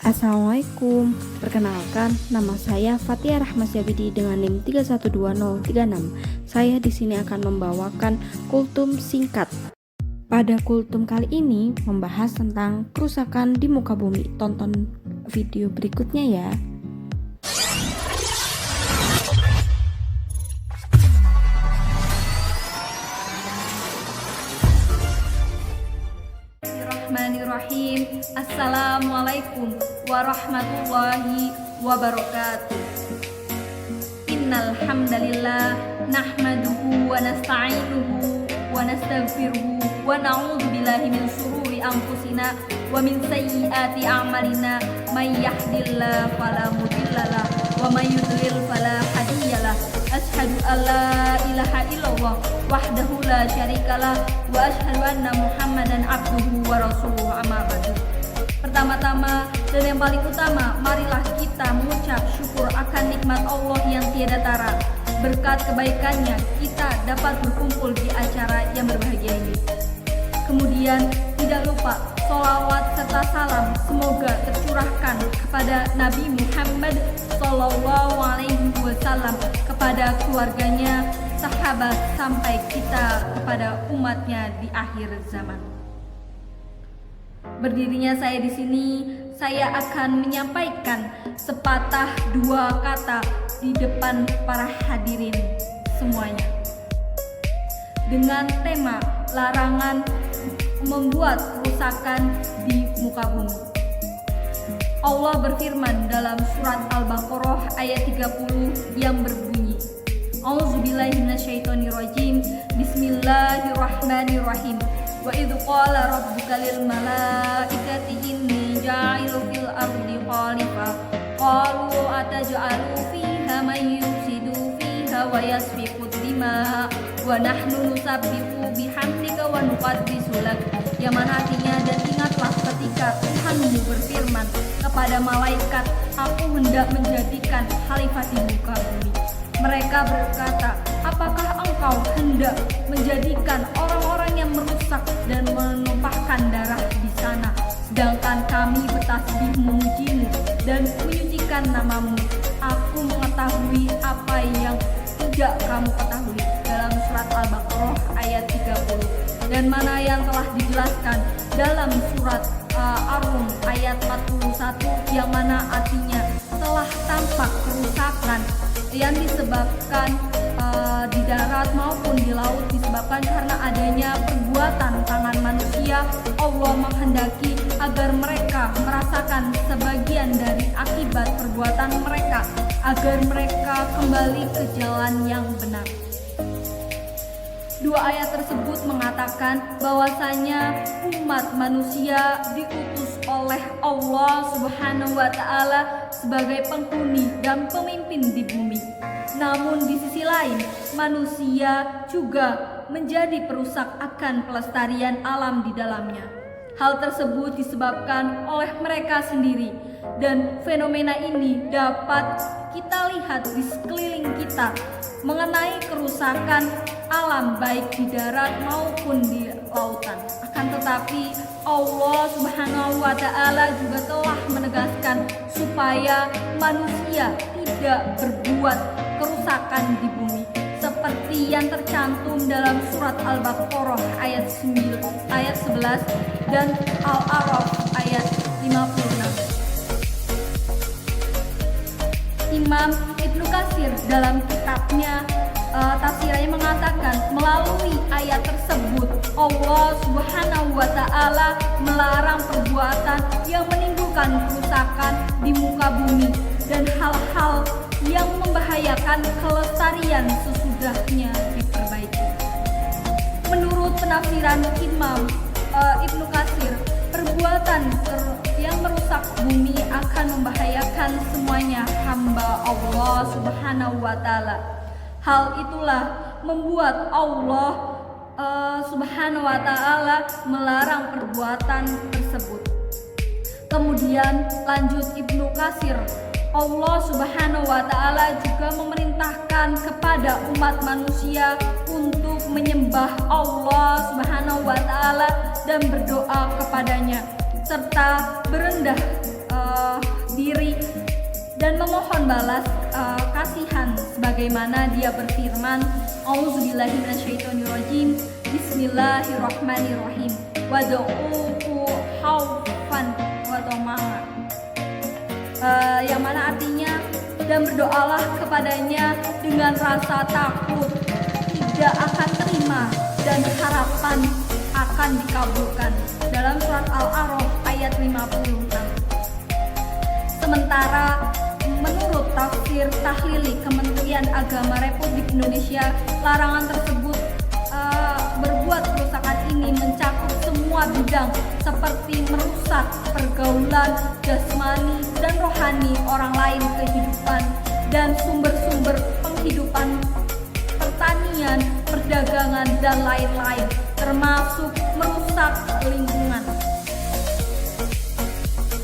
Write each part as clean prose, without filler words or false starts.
Assalamualaikum, perkenalkan nama saya Fatia Rahmas Jabidi dengan NIM 312036. Saya di sini akan membawakan kultum singkat. Pada kultum kali ini membahas tentang kerusakan di muka bumi. Tonton video berikutnya ya. Bismillahirrahmanirrahim. Assalamualaikum warahmatullahi wabarakatuh. Innal hamdalillah nahmaduhu wa nasta'inuhu wa nastaghfiruhu wa na'udzu billahi min shururi anfusina wa min sayyiati a'malina may yahdihillahu fala mudhillalah wa may yudlil fala hadiyalah. Asyhadu an la ilaha illallah wahdahu la syarikalah wa asyhadu anna Muhammadan abduhu wa rasuluhu amma ba'du. Pertama-tama dan yang paling utama, marilah kita mengucap syukur akan nikmat Allah yang tiada tara. Berkat kebaikannya kita dapat berkumpul di acara yang berbahagia ini. Kemudian tidak lupa sholawat serta salam semoga tercurahkan kepada Nabi Muhammad SAW, kepada keluarganya, sahabat, sampai kita kepada umatnya di akhir zaman. Berdirinya saya di sini, saya akan menyampaikan sepatah dua kata di depan para hadirin semuanya dengan tema larangan membuat kerusakan di muka bumi. Allah berfirman dalam surat Al-Baqarah ayat 30 yang berbunyi, A'udzubillahi minasyaitonirrajim. Bismillahirrahmanirrahim. Wa idh qala rabbuka lil malaikati inni ja'ilu fil ardi khalifah qalu ataj'alu fiha man yufsidu fiha wa yasfiku dima'a wa nahnu nusabbihu bihamdika wa nuqaddisu lak. Yang mana artinya, dan ingatlah ketika Tuhanmu berfirman kepada malaikat, aku hendak menjadikan khalifah di muka bumi. Mereka berkata, apakah engkau hendak menjadikan orang-orang yang merusak dan menumpahkan darah di sana, sedangkan kami bertasbih memujimu dan menyucikan namamu. Aku mengetahui apa yang tidak kamu ketahui, dalam surat Al-Baqarah ayat 30. Dan mana yang telah dijelaskan dalam surat Ar-Rum ayat 41, yang mana artinya telah tampak kerusakan yang disebabkan di darat maupun di laut disebabkan karena adanya perbuatan tangan manusia. Allah menghendaki agar mereka merasakan sebagian dari akibat perbuatan mereka, agar mereka kembali ke jalan yang benar. Dua ayat tersebut mengatakan bahwasanya umat manusia diutus oleh Allah Subhanahu wa Ta'ala sebagai penghuni dan pemimpin di bumi. Namun di sisi lain, manusia juga menjadi perusak akan pelestarian alam di dalamnya. Hal tersebut disebabkan oleh mereka sendiri, dan fenomena ini dapat kita lihat di sekeliling kita mengenai kerusakan alam baik di darat maupun di lautan. Akan tetapi Allah Subhanahu wa Ta'ala juga telah menegaskan supaya manusia tidak berbuat kerusakan di bumi, seperti yang tercantum dalam surat Al-Baqarah ayat 11 dan Al-A'raf ayat 56. Imam Ibnu Katsir dalam kitabnya tafsirnya mengatakan, melalui ayat tersebut Allah Subhanahu wa Ta'ala melarang perbuatan yang menimbulkan kerusakan di muka bumi dan hal-hal yang membahayakan kelestarian sesudahnya diperbaiki. Menurut penafsiran Imam Ibnu Katsir, perbuatan yang merusak bumi akan membahayakan semuanya hamba Allah Subhanahu wa Ta'ala. Hal itulah membuat Allah Subhanahu wa Ta'ala melarang perbuatan tersebut. Kemudian lanjut Ibnu Katsir, Allah Subhanahu wa Ta'ala juga memerintahkan kepada umat manusia untuk menyembah Allah Subhanahu wa Ta'ala dan berdoa kepadanya serta berendah memohon balas kasihan sebagaimana dia berfirman, A'udzubillahi minasyaitonirrajim, Bismillahirrahmanirrahim, wad'uhu khaufan wa tama'a. Yang mana artinya, dan berdoalah kepadanya dengan rasa takut tidak akan terima dan harapan akan dikabulkan, dalam surat Al-A'raf ayat 56. Sementara menurut tafsir tahlili Kementerian Agama Republik Indonesia, larangan tersebut berbuat kerusakan ini mencakup semua bidang seperti merusak pergaulan jasmani dan rohani orang lain, kehidupan dan sumber-sumber penghidupan, pertanian, perdagangan dan lain-lain, termasuk merusak lingkungan.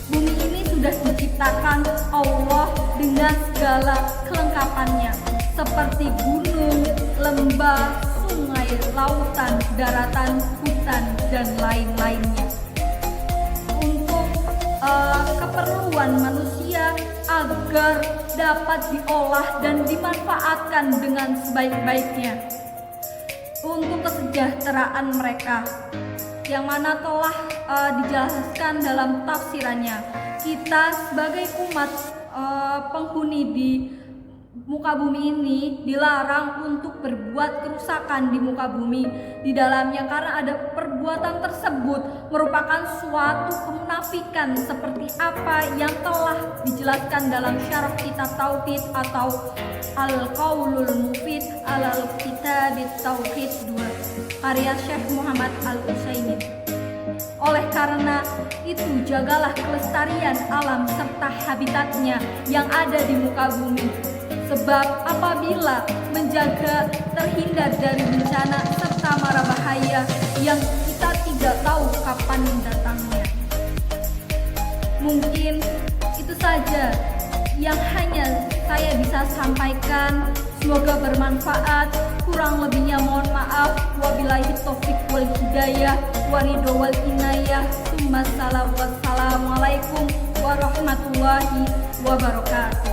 Bumi ini sudah diciptakan Allah dengan segala kelengkapannya seperti gunung, lembah, sungai, lautan, daratan, hutan, dan lain-lainnya untuk keperluan manusia agar dapat diolah dan dimanfaatkan dengan sebaik-baiknya untuk kesejahteraan mereka, yang mana telah dijelaskan dalam tafsirannya. Kita sebagai umat penghuni di muka bumi ini dilarang untuk berbuat kerusakan di muka bumi di dalamnya, karena ada perbuatan tersebut merupakan suatu kemunafikan seperti apa yang telah dijelaskan dalam syarah kitab Tauhid atau Al-Qaulul Mufid alal Kitabit Tauhid 2 karya Syekh Muhammad Al-Utsaimin. Oleh karena itu, jagalah kelestarian alam serta habitatnya yang ada di muka bumi. Sebab apabila menjaga terhindar dari bencana serta mara bahaya yang kita tidak tahu kapan datangnya. Mungkin itu saja yang hanya saya bisa sampaikan. Semoga bermanfaat. Kurang lebihnya mohon maaf. Wabillahi taufiq wal hidayah waridho wal inayah. Wassalamualaikum warahmatullahi wabarakatuh.